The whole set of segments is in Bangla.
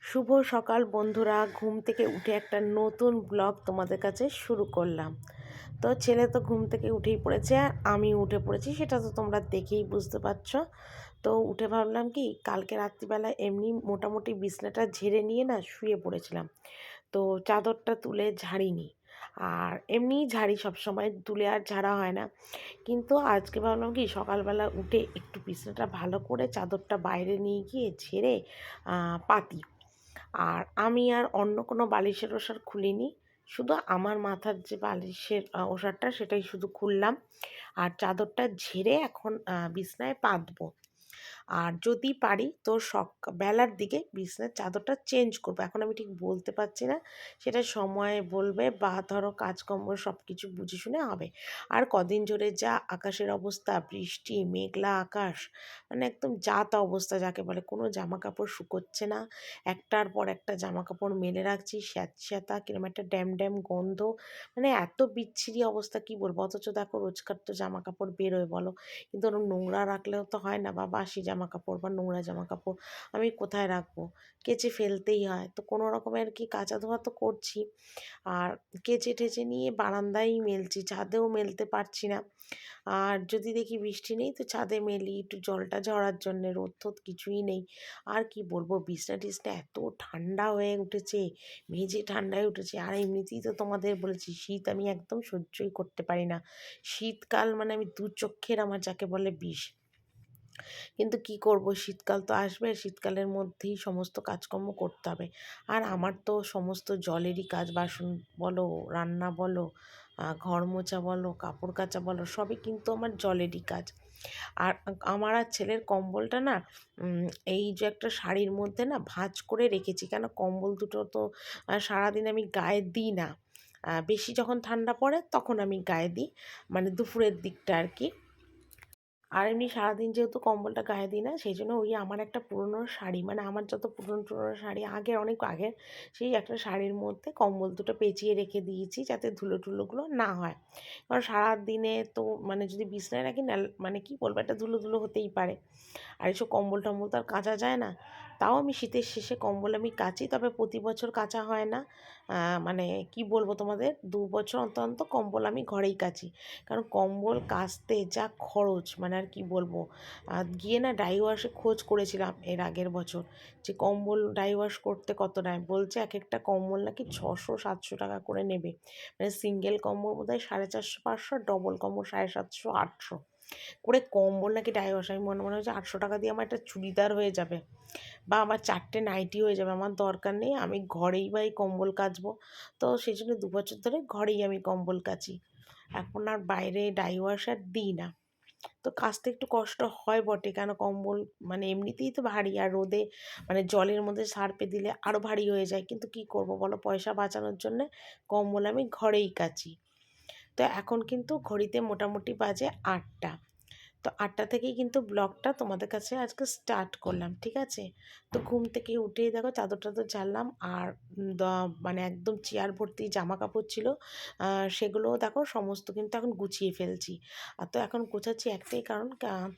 শুভ সকাল বন্ধুরা। ঘুম থেকে উঠে একটা নতুন ব্লগ তোমাদের কাছে শুরু করলাম। তো ছেলে তো ঘুম থেকে উঠেই পড়েছে আর আমি উঠে পড়েছি, সেটা তো তোমরা দেখেই বুঝতে পারছো। তো উঠে ভাবলাম কি, কালকে রাত্রিবেলা এমনি মোটামুটি বিছনাটা ঝেড়ে নিয়ে না শুয়ে পড়েছিলাম। তো চাদরটা তুলে ঝাড়িনি, আর এমনিই ঝাড়ি সবসময়, তুলে আর ঝাড়া হয় না। কিন্তু আজকে ভাবলাম কি, সকালবেলা উঠে একটু বিছনাটা ভালো করে চাদরটা বাইরে নিয়ে গিয়ে ঝেড়ে পাতি। আর আমি আর অন্য কোনো বালিশের ওষার খুলিনি, শুধু আমার মাথার যে বালিশের ওষারটা সেটাই শুধু খুললাম। আর চাদরটা ঝেড়ে এখন বিছনায় পাতবো। আর যদি পারি তো বেলার দিকে বিছনার চাদরটা চেঞ্জ করবো। এখন আমি ঠিক বলতে পারছি না, সেটা সময় বলবে, বা ধরো কাজকর্ম সব কিছু বুঝে শুনে হবে। আর কদিন ধরে যা আকাশের অবস্থা, বৃষ্টি, মেঘলা আকাশ, মানে একদম যা তা অবস্থা যাকে বলে, কোনো জামা কাপড় শুকোচ্ছে না। একটার পর একটা জামা কাপড় মেলে রাখছি, স্যাঁতস্যাঁতা কিরম একটা ড্যাম ড্যাম গন্ধ, মানে এত বিচ্ছিরি অবস্থা কি বলবো। অথচ দেখো রোজকার তো জামা কাপড় বেরোয় বলো, কিন্তু ওরম নোংরা রাখলেও তো হয় না, বা বাসি জামা কাপড় বা নোংরা জামা কাপড় আমি কোথায় রাখবো, কেচে ফেলতেই হয়। তো কোনো রকমের কি কাচা ধোয়া তো করছি, আর কেচে টেচে নিয়ে বারান্দায় মেলছি, ছাদেও মেলতে পারছি না। আর যদি দেখি বৃষ্টি নেই তো ছাদে মেলি একটু জলটা ঝরার জন্যে, রোদ টোদ কিছুই নেই। আর কি বলবো, বিছনা টিছনা এত ঠান্ডা হয়ে উঠেছে, মেঝে ঠান্ডায় উঠেছে। আর এমনিতেই তো তোমাদের বলেছি, শীত আমি একদম সহ্যই করতে পারি না। শীতকাল মানে আমি দু চক্ষের আমার যাকে বলে বিষ। কিন্তু কি করব, শীতকাল তো আসবে, শীতকালের মধ্যেই সমস্ত কাজকর্ম করতে হবে। আর আমার তো সমস্ত জলেরই কাজ, বাসন বলো, রান্না বলো, ঘর মোছা বলো, কাপড় কাচা বলো, সবই কিন্তু আমার জলেরই কাজ। আর আমার আর ছেলের কম্বলটা না, এই যে একটা শাড়ির মধ্যে না ভাঁজ করে রেখেছি, কেন কম্বল দুটো তো সারাদিন আমি গায়ে দিই না। বেশি যখন ঠান্ডা পড়ে তখন আমি গায়ে দিই, মানে দুপুরের দিকটা আর কি। আর এমনি সারাদিন যেহেতু কম্বলটা গায়ে দিই না, সেই জন্য ওই আমার একটা পুরনো শাড়ি, মানে আমার যত পুরনো পুরনো শাড়ি আগের, অনেক আগের, সেই একটা শাড়ির মধ্যে কম্বল দুটো পেঁচিয়ে রেখে দিয়েছি, যাতে ধুলো টুলোগুলো না হয়। কারণ সারাদিনে তো মানে যদি বিছনায় রাখি না, মানে কি বলবো, একটা ধুলো ধুলো হতেই পারে। আর এসব কম্বল টম্বল তো আর কাচা যায় না। তাও আমি শীতের শেষে কম্বল আমি কাচি, তবে প্রতি বছর কাচা হয় না। মানে কি বলবো তোমাদের, 2 বছর অন্তর অন্তর কম্বল আমি ঘরেই কাচি। কারণ কম্বল কাচতে যা খরচ, মানে আর কি বলবো। গিয়ে না ডাই ওয়াশে খোঁজ করেছিলাম এর আগের বছর, যে কম্বল ডাই ওয়াশ করতে কত নেয়, বলছে এক একটা কম্বল নাকি 600-700 টাকা করে নেবে। মানে সিঙ্গেল কম্বল বোধহয় 450-500, ডবল কম্বল 750-800 করে কম্বল নাকি ডাই ওয়াশ। আমি মনে মনে হচ্ছে 800 টাকা দিয়ে আমার একটা চুড়িদার হয়ে যাবে, বা আমার 4টে নাইটি হয়ে যাবে। আমার দরকার নেই, আমি ঘরেই বা এই কম্বল কাচবো। তো সেই জন্য 2 বছর ধরে ঘরেই আমি কম্বল কাচি, এখন আর বাইরে ডাই ওয়াশ আর দিই না। তো কাচতে একটু কষ্ট হয় বটে, কেন কম্বল মানে এমনিতেই তো ভারী, আর রোদে মানে জলের মধ্যে সার্পে দিলে আরও ভারী হয়ে যায়। কিন্তু কি করব বলো, পয়সা বাঁচানোর জন্যে কম্বল আমি ঘরেই কাচি। তো এখন কিন্তু ঘড়িতে মোটামুটি বাজে 8টা। তো 8টা থেকেই কিন্তু ব্লগটা তোমাদের কাছে আজকে স্টার্ট করলাম, ঠিক আছে। তো ঘুম থেকে উঠেই দেখো চাদর টাদর ঝাড়লাম, আর মানে একদম চেয়ার ভর্তি জামা কাপড় ছিল, সেগুলোও দেখো সমস্ত কিন্তু এখন গুছিয়ে ফেলছি। আর তো এখন গোছাচ্ছি একটাই কারণ,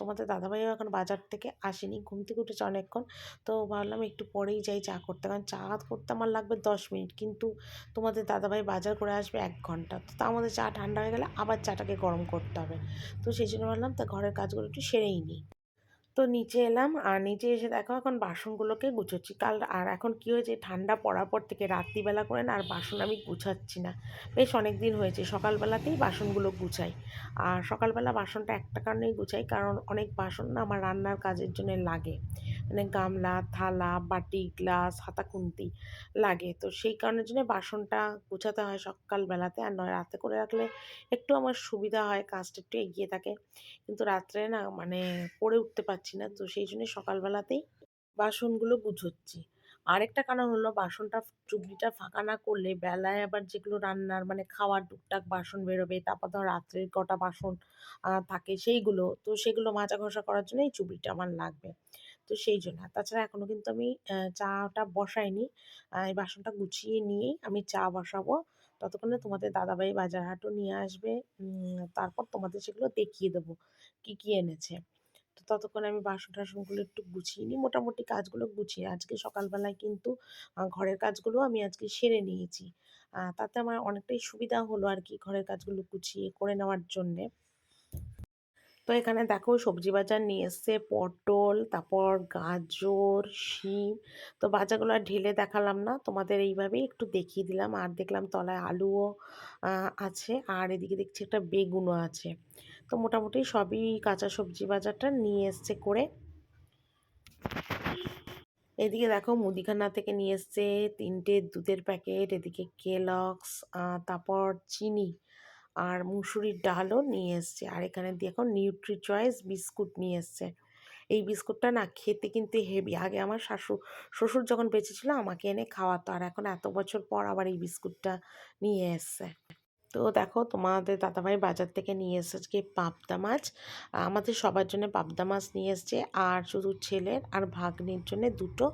তোমাদের দাদাভাইও এখন বাজার থেকে আসেনি, ঘুম থেকে উঠেছে অনেকক্ষণ। তো ভাবলাম একটু পরেই যাই চা করতে, কারণ চা করতে আমার লাগবে 10 মিনিট, কিন্তু তোমাদের দাদাভাই বাজার করে আসবে 1 ঘন্টা। তো তা আমাদের চা ঠান্ডা হয়ে গেলে আবার চাটাকে গরম করতে হবে। তো সেই জন্য ভাবলাম তা ঘরের কাজগুলো একটু সেরেই নিই। তো নিচে এলাম, আর নিচে এসে দেখো এখন বাসনগুলোকে গুছোচ্ছি। আর এখন কী হয়েছে, ঠান্ডা পড়ার পর থেকে রাত্রিবেলা করে না আর বাসন আমি গুছাচ্ছি না। বেশ অনেক দিন হয়েছে, সকালবেলাতেই বাসনগুলো গুছাই। আর সকালবেলা বাসনটা একটা কারণেই গুছাই, কারণ অনেক বাসন না আমার রান্নার কাজের জন্য লাগে, মানে গামলা, থালা, বাটি, গ্লাস, হাতা খুন্তি লাগে। তো সেই কারণের জন্য বাসনটা গুছাতে হয় সকালবেলাতে, আর নয় রাতে করে রাখলে একটু আমার সুবিধা হয়, কাজটা একটু এগিয়ে থাকে। কিন্তু রাত্রে না মানে করে উঠতে পারছি না, তো সেই জন্য সকালবেলাতেই বাসনগুলো গুছোচ্ছি। আরেকটা কারণ হলো, বাসনটা চুবড়িটা ফাঁকা না করলে বেলায় আবার যেগুলো রান্নার মানে খাওয়ার টুকটাক বাসন বেরোবে, তারপর ধর রাত্রের কটা বাসন থাকে সেইগুলো, তো সেগুলো মাজা ঘষা করার জন্য এই চুবড়িটা আমার লাগবে। তো সেই জন্য, আর তাছাড়া এখনও কিন্তু আমি চাটা বসাইনি। এই বাসনটা গুছিয়ে নিয়েই আমি চা বসাবো। ততক্ষণে তোমাদের দাদাভাই বাজার হাটও নিয়ে আসবে, তারপর তোমাদের সেগুলো দেখিয়ে দেবো কী কী এনেছে। তো ততক্ষণে আমি বাসন টাসনগুলো একটু গুছিয়ে নিই, মোটামুটি কাজগুলো গুছিয়ে আজকে সকালবেলায় কিন্তু ঘরের কাজগুলো আমি আজকে সেরে নিয়েছি। তাতে আমার অনেকটাই সুবিধা হলো আর কি ঘরের কাজগুলো গুছিয়ে করে নেওয়ার জন্যে। তো এখানে দেখো সবজি বাজার নিয়ে এসছে পটল, তারপর গাজর, শিম। তো বাজারগুলো আর ঢেলে দেখালাম না, তোমাদের এইভাবেই একটু দেখিয়ে দিলাম। আর দেখলাম তলায় আলুও আছে, আর এদিকে দেখছি একটা বেগুনও আছে। তো মোটামুটি সবই কাঁচা সবজি বাজারটা নিয়ে এসছে করে। এদিকে দেখো মুদিখানা থেকে নিয়ে এসছে 3টে দুধের প্যাকেট, এদিকে কেলগস, তারপর চিনি আর মুসুরির ডালও নিয়ে এসছে। আর এখানে দেখো নিউট্রি চয়েস বিস্কুট নিয়ে এসছে। এই বিস্কুটটা না খেতে কিন্তু হেভি। আগে আমার শ্বশুর যখন বেঁচে ছিল আমাকে এনে খাওয়াতো, আর এখন এত বছর পর আবার এই বিস্কুটটা নিয়ে এসছে। তো দেখো তোমাদের দাদাভাই বাজার থেকে নিয়ে এসেছে আজকে পাবদা মাছ। আমাদের সবার জন্য পাবদা মাছ নিয়ে এসছে, আর শুধু ছেলের আর ভাগ্নির জন্য দুটো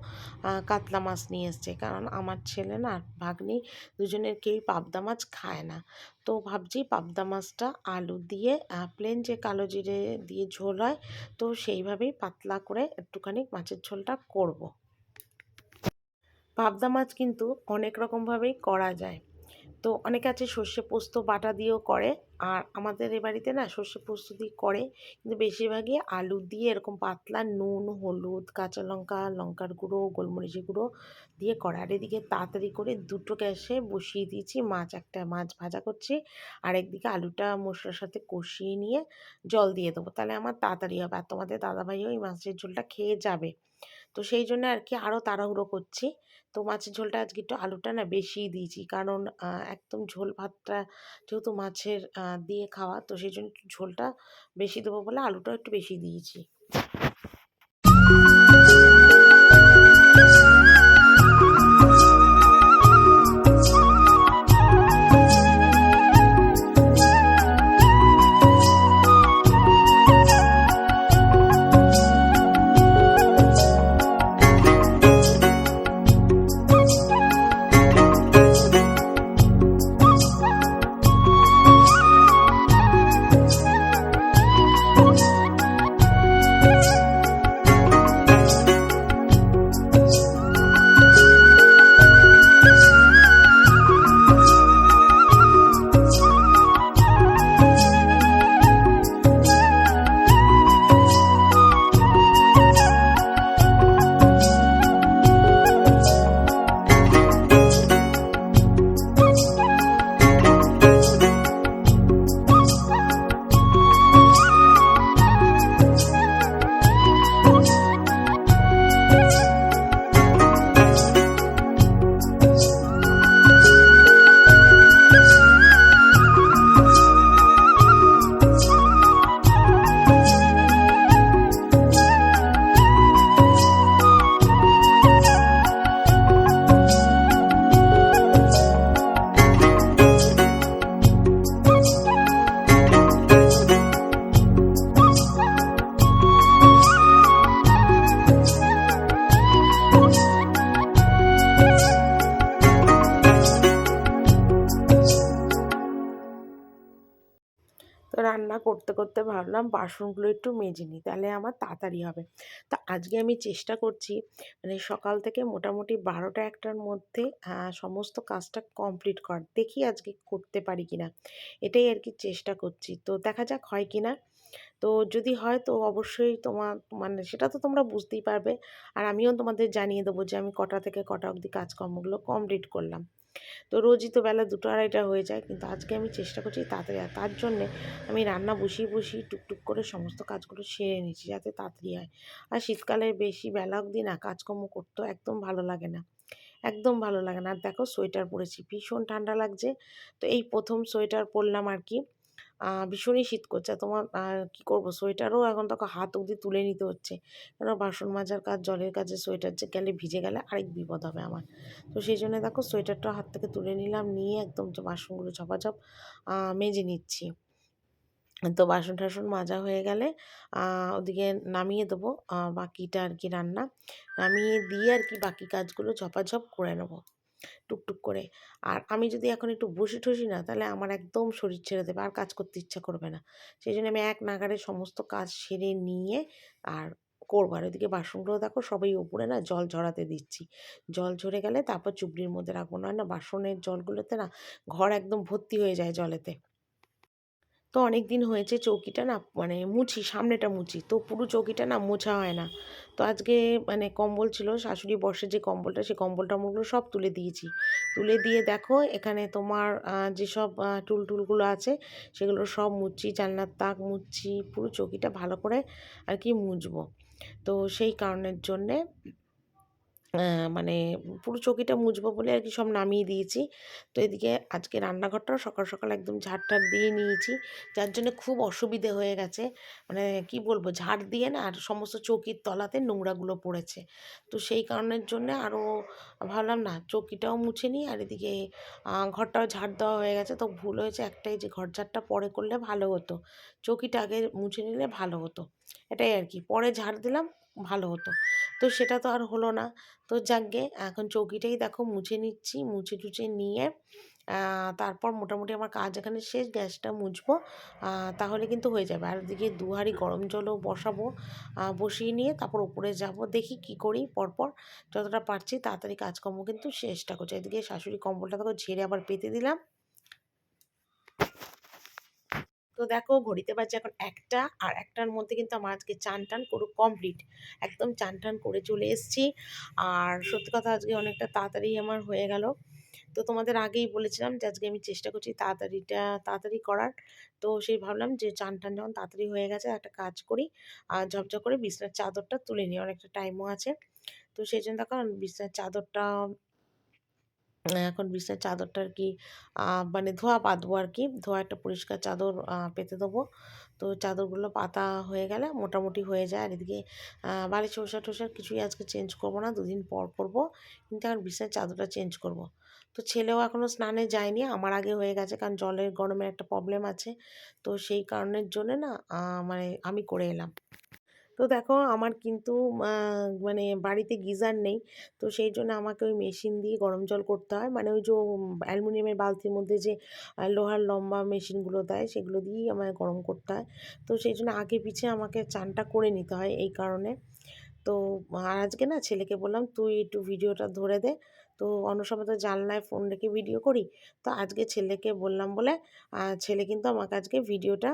কাতলা মাছ নিয়ে এসছে। কারণ আমার ছেলে না ভাগ্নি দুজনের কেউই পাবদা মাছ খায় না। তো ভাবছি পাবদা মাছটা আলু দিয়ে প্লেন যে কালো জিরে দিয়ে ঝোল হয়, তো সেইভাবেই পাতলা করে একটুখানি মাছের ঝোলটা করব। পাবদা মাছ কিন্তু অনেক রকমভাবেই করা যায়। তো অনেকে আছে সর্ষে পোস্ত বাটা দিয়েও করে, আর আমাদের এ বাড়িতে না সর্ষে পোস্ত দিয়ে করে, কিন্তু বেশিরভাগই আলু দিয়ে এরকম পাতলা নুন, হলুদ, কাঁচা লঙ্কা, লঙ্কার গুঁড়ো, গোলমরিচের গুঁড়ো দিয়ে করে। আর এদিকে তাড়াতাড়ি করে দুটো গ্যাসে বসিয়ে দিয়েছি মাছ, একটা মাছ ভাজা করছি, আর একদিকে আলুটা মশলার সাথে কষিয়ে নিয়ে জল দিয়ে দেবো, তাহলে আমার তাড়াতাড়ি হবে। আর তোমাদের দাদাভাইও ওই মাছের ঝোলটা খেয়ে যাবে। তো সেই জন্য আর কি আরও তাড়াহুড়ো করছি। তো মাছের ঝোলটা আজকে একটু আলুটা না বেশিই দিয়েছি, কারণ একদম ঝোল ভাতটা যেহেতু মাছের দিয়ে খাওয়া, তো সেই জন্য একটু ঝোলটা বেশি দেবো বলে আলুটাও একটু বেশি দিয়েছি। তো রান্না করতে করতে ভাবলাম বাসনগুলো একটু মেজে নিই, তাহলে আমার তাড়াতাড়ি হবে। তো আজকে আমি চেষ্টা করছি মানে সকাল থেকে মোটামুটি 12টা-1টার মধ্যে সমস্ত কাজটা কমপ্লিট করার। দেখি আজকে করতে পারি কিনা, এটাই আর কি চেষ্টা করছি। তো দেখা যাক হয় কিনা। তো যদি হয় তো অবশ্যই মানে সেটা তো তোমরা বুঝতেই পারবে, আর আমিও তোমাদের জানিয়ে দেবো যে আমি কটা থেকে কটা অবধি কাজকর্মগুলো কমপ্লিট করলাম। তো রোজই তো বেলা 2টা-2:30 হয়ে যায়, কিন্তু আজকে আমি চেষ্টা করছি তাড়াতাড়ি। আর তার জন্যে আমি রান্না বসিয়ে বসিয়ে টুকটুক করে সমস্ত কাজগুলো সেরে নিচ্ছি যাতে তাড়াতাড়ি হয়। আর শীতকালে বেশি বেলা অবধি না কাজকর্ম করতেও একদম ভালো লাগে না, একদম ভালো লাগে না। আর দেখো সোয়েটার পরেছি, ভীষণ ঠান্ডা লাগছে। তো এই প্রথম সোয়েটার পরলাম আর কি। ভীষণই শীত করছে। আর তোমার কী করবো, সোয়েটারও এখন দেখো হাত অবধি তুলে নিতে হচ্ছে। কেন বাসন মাজার কাজ, জলের কাজে সোয়েটার যে গেলে ভিজে গেলে আরেক বিপদ হবে আমার। তো সেই জন্য দেখো সোয়েটারটা হাত থেকে তুলে নিলাম, নিয়ে একদম যে বাসনগুলো ঝপাঝপ মেজে নিচ্ছি। তো বাসন টাসন মাজা হয়ে গেলে ওদিকে নামিয়ে দেবো, বাকিটা আর কি রান্না নামিয়ে দিয়ে আর কি বাকি কাজগুলো ঝপাঝপ করে নেবো। টুকটুক করে। আর আমি যদি এখন একটু বসি টসি না, তাহলে আমার একদম শরীর ছেড়ে দেবে, আর কাজ করতে ইচ্ছা করবে না। সেই জন্য আমি এক নাগাড়ে সমস্ত কাজ সেরে নিয়ে আর করবো। আর ওইদিকে বাসনগুলো দেখো সবই ওপরে না জল ঝরাতে দিচ্ছি। জল ঝরে গেলে তারপর চুবড়ির মধ্যে রাখবো, নয় না বাসনের জলগুলোতে না ঘর একদম ভর্তি হয়ে যায় জলেতে। তো অনেক দিন হয়েছে চৌকিটা না মানে মুছি, সামনেটা মুছি, তো পুরো চৌকিটা না মোছা হয় না। তো আজকে মানে কম্বল ছিল, শাশুড়ি বসে যে কম্বলটা, সেই কম্বল টম্বলগুলো সব তুলে দিয়েছি। তুলে দিয়ে দেখো এখানে তোমার যেসব টুল টুলগুলো আছে সেগুলো সব মুছছি, জানলার তাক মুছছি, পুরো চৌকিটা ভালো করে আর কি মুছবো। তো সেই কারণের জন্যে মানে পুরো চৌকিটা মুছবো বলে আর কি সব নামিয়ে দিয়েছি। তো এদিকে আজকে রান্নাঘরটাও সকাল সকাল একদম ঝাড় টাড় দিয়ে নিয়েছি, যার জন্য খুব অসুবিধে হয়ে গেছে। মানে কি বলবো, ঝাড় দিয়ে না আর সমস্ত চৌকির তলাতে নোংরাগুলো পড়েছে। তো সেই কারণের জন্যে আরও ভাবলাম না চৌকিটাও মুছে নিই, আর এদিকে ঘরটাও ঝাড় দেওয়া হয়ে গেছে। তো ভুল হয়েছে একটাই, যে ঘর ঝাড়টা পরে করলে ভালো হতো, চৌকিটা আগে মুছে নিলে ভালো হতো, এটাই আর কি। পরে ঝাড় দিলাম ভালো হতো, তো সেটা তো আর হলো না। তো যাকগে এখন চৌকিটাই দেখো মুছে নিচ্ছি, মুছে টুছে নিয়ে তারপর মোটামুটি আমার কাজ এখানে শেষ, গ্যাসটা মুছবো, তাহলে কিন্তু হয়ে যাবে। আর ওদিকে দুহারি গরম জলও বসাবো, বসিয়ে নিয়ে তারপর উপরে যাব, দেখি কি করি পরপর যতটা পারছি তাড়াতাড়ি কাজকর্ম কিন্তু চেষ্টা করছি। এদিকে শাশুড়ি কম্বলটা দেখো ঝেড়ে আবার পেতে দিলাম। তো দেখো ঘড়িতে বাজছে এখন ১টা, আর ১টার মধ্যে কিন্তু আমার আজকে চান টান পুরো কমপ্লিট, একদম চান টান করে চলে এসেছি। আর সত্যি কথা আজকে অনেকটা তাড়াতাড়ি আমার হয়ে গেল। তো তোমাদের আগেই বলেছিলাম যে আজকে আমি চেষ্টা করছি তাড়াতাড়ি করার। তো সেই ভাবলাম যে চান টান যখন তাড়াতাড়ি হয়ে গেছে একটা কাজ করি, আর ঝপঝপ করে বিছনার চাদরটা তুলে নিই, অনেকটা টাইমও আছে। তো সেই জন্য দেখো বিছনার চাদরটা এখন বিছানার চাদরটা আর কি মানে ধোয়া পাতবো আর কি, ধোয়া একটা পরিষ্কার চাদর পেতে দেবো। তো চাদরগুলো পাতা হয়ে গেলে মোটামুটি হয়ে যায়। আর এদিকে বালিশ ওষা টোষা কিছুই আজকে চেঞ্জ করবো না, দুদিন পর করবো, কিন্তু এখন বিছানার চাদরটা চেঞ্জ করব। তো ছেলেও এখনও স্নানে যায়নি, আমার আগে হয়ে গেছে, কারণ জলের গরমের একটা প্রবলেম আছে। তো সেই কারণের জন্যে না মানে আমি করে এলাম। তো দেখো আমার কিন্তু আ মানে বাড়িতে গিজার নেই। তো সেই জন্য আমাকে ওই মেশিন দিয়ে গরম জল করতে হয়। মানে ওই যে অ্যালুমিনিয়ামের বালতির মধ্যে যে লোহার লম্বা মেশিনগুলো দেয় সেগুলো দিয়েই আমায় গরম করতে হয়। তো সেই জন্য আগে পিছে আমাকে চানটা করে নিতে হয় এই কারণে। তো আর আজকে না ছেলেকে বললাম, "তুই একটু ভিডিওটা ধরে দে।" তো অন্য সময় তো জানলায় ফোন রেখে ভিডিও করি। তো আজকে ছেলেকে বললাম বলে ছেলে কিন্তু আমাকে আজকে ভিডিওটা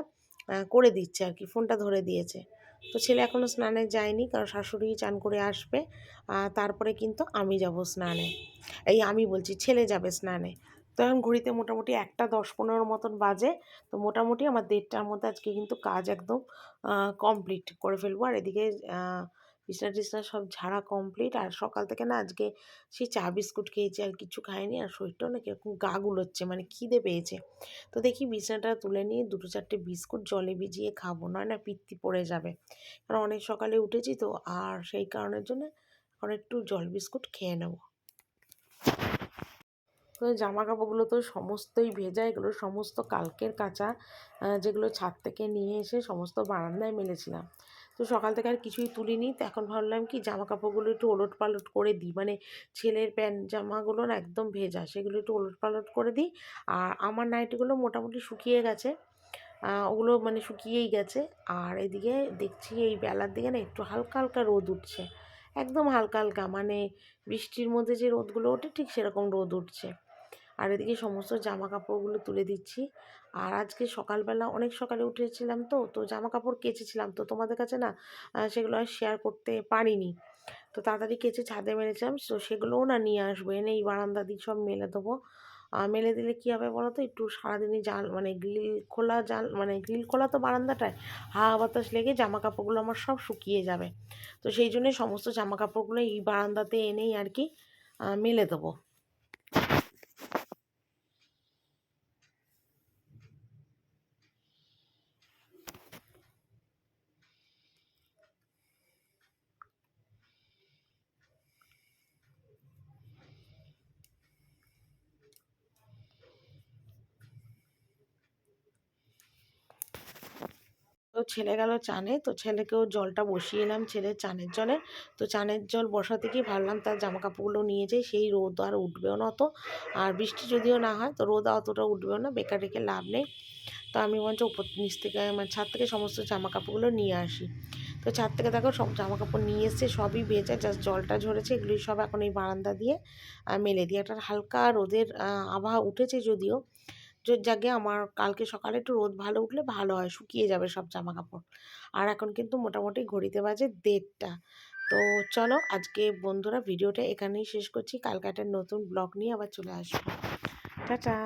করে দিচ্ছে আর কি, ফোনটা ধরে দিয়েছে। তো ছেলে এখনও স্নানে যায়নি, কারণ শাশুড়ি চান করে আসবে। তারপরে কিন্তু আমি যাব স্নানে। এই আমি বলছি ছেলে যাবে স্নানে। তো এখন ঘড়িতে মোটামুটি ১:১০-১৫ মতন বাজে। তো মোটামুটি আমার ১:৩০টার মধ্যে আজকে কিন্তু কাজ একদম কমপ্লিট করে ফেলবো। আর এদিকে আ বিছনা টিছনা সব ঝাড়া কমপ্লিট। আর সকাল থেকে না আজকে সেই চা বিস্কুট খেয়েছি, আর কিছু খাইনি। আর শরীরটাও না কিরকম গা গুলোচ্ছে, মানে খিদে পেয়েছে। তো দেখি বিছানাটা তুলে নিয়ে ২-৪টে বিস্কুট জলে ভিজিয়ে খাবো, নয় না পিত্তি পড়ে যাবে। কারণ অনেক সকালে উঠেছি তো, আর সেই কারণের জন্য এখন একটু জল বিস্কুট খেয়ে নেব। তো জামা কাপড়গুলো তো সমস্তই ভেজা, এগুলো সমস্ত কালকের কাচা, যেগুলো ছাদ থেকে নিয়ে এসে সমস্ত বারান্দায় মেলেছিলাম। তো সকাল থেকে আর কিছুই তুলিনি, তো এখন ভাবলাম কি জামা কাপড়গুলো একটু ওলট পালট করে দিই, মানে ছেলের প্যান্ট জামাগুলো না একদম ভেজা, সেগুলো একটু ওলট পালট করে দিই। আর আমার নাইটিগুলো মোটামুটি শুকিয়ে গেছে, ওগুলো মানে শুকিয়েই গেছে। আর এদিকে দেখছি এই বেলার দিকে না একটু হালকা হালকা রোদ উঠছে, একদম হালকা হালকা, মানে বৃষ্টির মধ্যে যে রোদগুলো ওঠে ঠিক সেরকম রোদ উঠছে। আর এদিকে সমস্ত জামা কাপড়গুলো তুলে দিচ্ছি। আর আজকে সকালবেলা অনেক সকালে উঠেছিলাম, তো জামা কাপড় কেচেছিলাম, তো তোমাদের কাছে না সেগুলো আর শেয়ার করতে পারিনি। তো তাড়াতাড়ি কেচে ছাদে মেলেছিলাম, তো সেগুলোও না নিয়ে আসবো, এনে এই বারান্দা দিয়ে সব মেলে দেবো। মেলে দিলে কী হবে বলো তো, একটু সারাদিনই মানে গ্রিল খোলা তো বারান্দাটায়, হাওয়া বাতাস লেগে জামা কাপড়গুলো আমার সব শুকিয়ে যাবে। তো সেই জন্যই সমস্ত জামা কাপড়গুলো এই বারান্দাতে এনেই আর কি মেলে দেবো। তো ছেলে গেল চানে, তো ছেলেকেও জলটা বসিয়ে এলাম ছেলের চানের জলে। তো চানের জল বসাতে গিয়ে ভাবলাম তার জামা কাপড়গুলো নিয়ে যাই, সেই রোদ আর উঠবেও না অত, আর বৃষ্টি যদিও না হয় তো রোদ অতটা উঠবেও না, বেকার রেখে লাভ নেই। তো আমি বরঞ্চ উপর নিচ থেকে মানে ছাদ থেকে সমস্ত জামা কাপড়গুলো নিয়ে আসি। তো ছাদ থেকে দেখো সব জামা কাপড় নিয়ে এসছে, সবই ভেজা, জাস্ট জলটা ঝরেছে, এগুলি সব এখন এই বারান্দা দিয়ে মেলে দিয়ে। একটা হালকা রোদের আবহাওয়া উঠেছে যদিও, যাকে আমার কালকে সকালে একটু রোদ ভালো উঠলে ভালো হয়, শুকিয়ে যাবে সব জামা কাপড়। আর এখন কিন্তু মোটামুটি ঘড়িতে বাজে 1:30। তো চলো আজকে বন্ধুরা ভিডিওটা এখানেই শেষ করছি, কালকে একটা নতুন ব্লগ নিয়ে আবার চলে আসবো। টাটা।